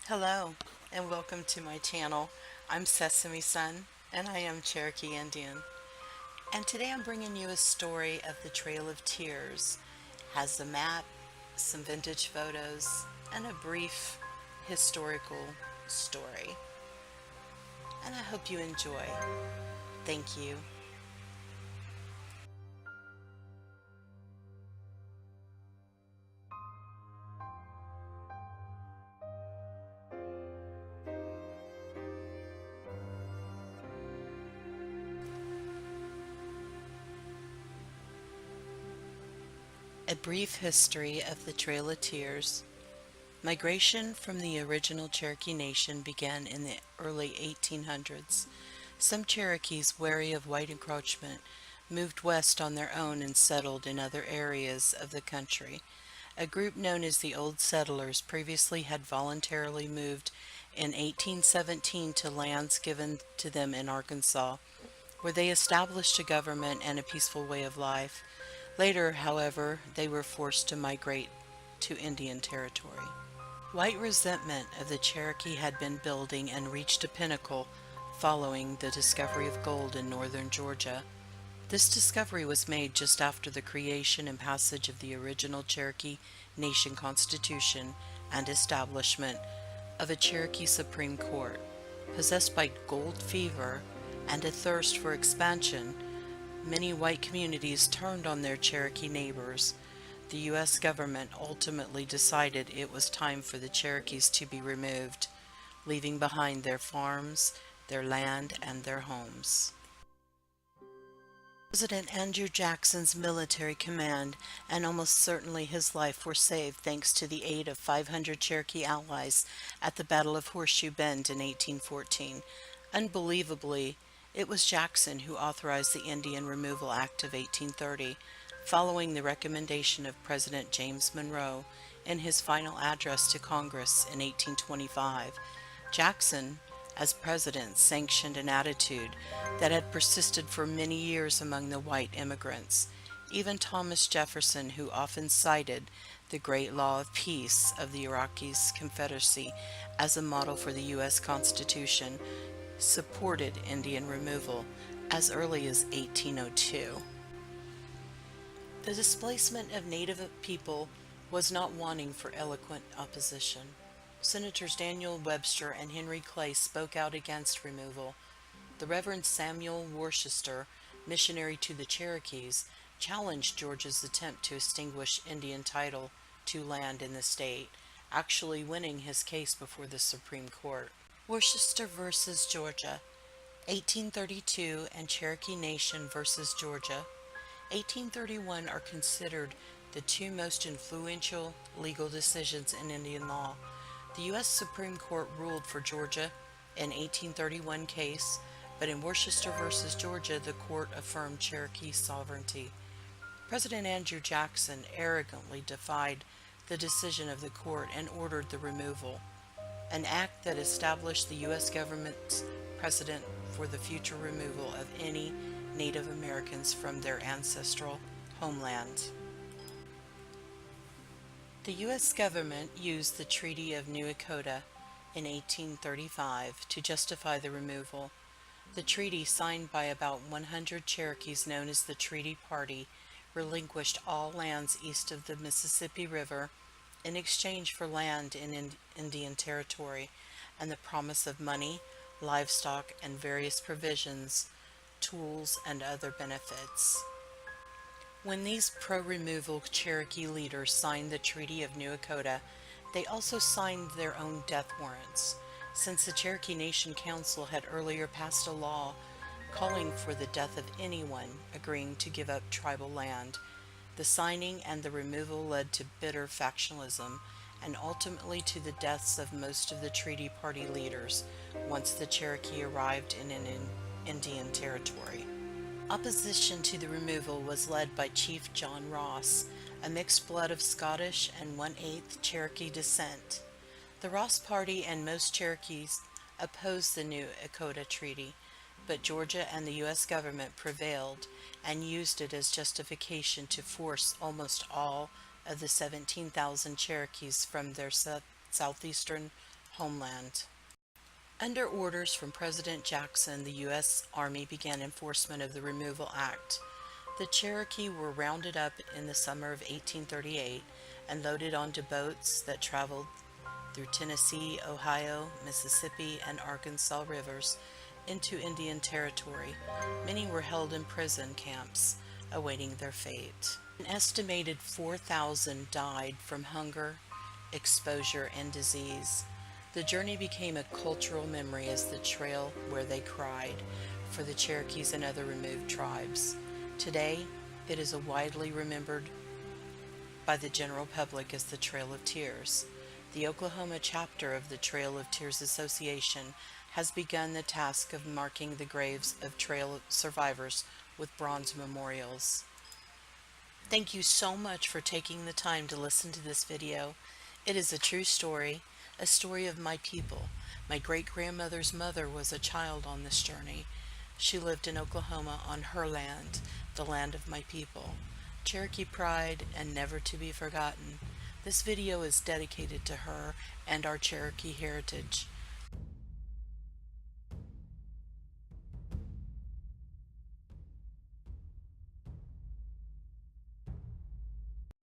Hello, and welcome to my channel. I'm Sesame Sun, and I am Cherokee Indian. And today I'm bringing you a story of the Trail of Tears. Has a map, some vintage photos, and a brief historical story. And I hope you enjoy. Thank you. A brief history of the Trail of Tears. Migration from the original Cherokee Nation began in the early 1800s. Some Cherokees, wary of white encroachment, moved west on their own and settled in other areas of the country. A group known as the Old Settlers previously had voluntarily moved in 1817 to lands given to them in Arkansas, where they established a government and a peaceful way of life. Later, however, they were forced to migrate to Indian Territory. White resentment of the Cherokee had been building and reached a pinnacle following the discovery of gold in northern Georgia. This discovery was made just after the creation and passage of the original Cherokee Nation Constitution and establishment of a Cherokee Supreme Court. Possessed by gold fever and a thirst for expansion, many white communities turned on their Cherokee neighbors. The U.S. government ultimately decided it was time for the Cherokees to be removed, leaving behind their farms, their land, and their homes. President Andrew Jackson's military command and almost certainly his life were saved thanks to the aid of 500 Cherokee allies at the Battle of Horseshoe Bend in 1814. Unbelievably, it was Jackson who authorized the Indian Removal Act of 1830, following the recommendation of President James Monroe in his final address to Congress in 1825. Jackson, as president, sanctioned an attitude that had persisted for many years among the white immigrants. Even Thomas Jefferson, who often cited the Great Law of Peace of the Iroquois Confederacy as a model for the U.S. Constitution, supported Indian removal as early as 1802. The displacement of Native people was not wanting for eloquent opposition. Senators Daniel Webster and Henry Clay spoke out against removal. The Reverend Samuel Worcester, missionary to the Cherokees, challenged Georgia's attempt to extinguish Indian title to land in the state, actually winning his case before the Supreme Court. Worcester versus Georgia, 1832, and Cherokee Nation versus Georgia, 1831, are considered the two most influential legal decisions in Indian law. The U.S. Supreme Court ruled for Georgia in 1831 case, but in Worcester versus Georgia, the court affirmed Cherokee sovereignty. President Andrew Jackson arrogantly defied the decision of the court and ordered the removal, an act that established the U.S. government's precedent for the future removal of any Native Americans from their ancestral homeland. The U.S. government used the Treaty of New Echota in 1835 to justify the removal. The treaty, signed by about 100 Cherokees known as the Treaty Party, relinquished all lands east of the Mississippi River in exchange for land in Indian Territory and the promise of money, livestock, and various provisions, tools, and other benefits. When these pro-removal Cherokee leaders signed the Treaty of New Echota, they also signed their own death warrants, since the Cherokee Nation Council had earlier passed a law calling for the death of anyone agreeing to give up tribal land. The signing and the removal led to bitter factionalism and ultimately to the deaths of most of the Treaty Party leaders once the Cherokee arrived in an Indian territory. Opposition to the removal was led by Chief John Ross, a mixed blood of Scottish and one-eighth Cherokee descent. The Ross Party and most Cherokees opposed the New Echota Treaty, but Georgia and the U.S. government prevailed and used it as justification to force almost all of the 17,000 Cherokees from their southeastern homeland. Under orders from President Jackson, the U.S. Army began enforcement of the Removal Act. The Cherokee were rounded up in the summer of 1838 and loaded onto boats that traveled through Tennessee, Ohio, Mississippi, and Arkansas rivers into Indian Territory. Many were held in prison camps, awaiting their fate. An estimated 4,000 died from hunger, exposure, and disease. The journey became a cultural memory as the trail where they cried for the Cherokees and other removed tribes. Today, it is widely remembered by the general public as the Trail of Tears. The Oklahoma chapter of the Trail of Tears Association has begun the task of marking the graves of trail survivors with bronze memorials. Thank you so much for taking the time to listen to this video. It is a true story, a story of my people. My great-grandmother's mother was a child on this journey. She lived in Oklahoma on her land, the land of my people. Cherokee pride and never to be forgotten. This video is dedicated to her and our Cherokee heritage.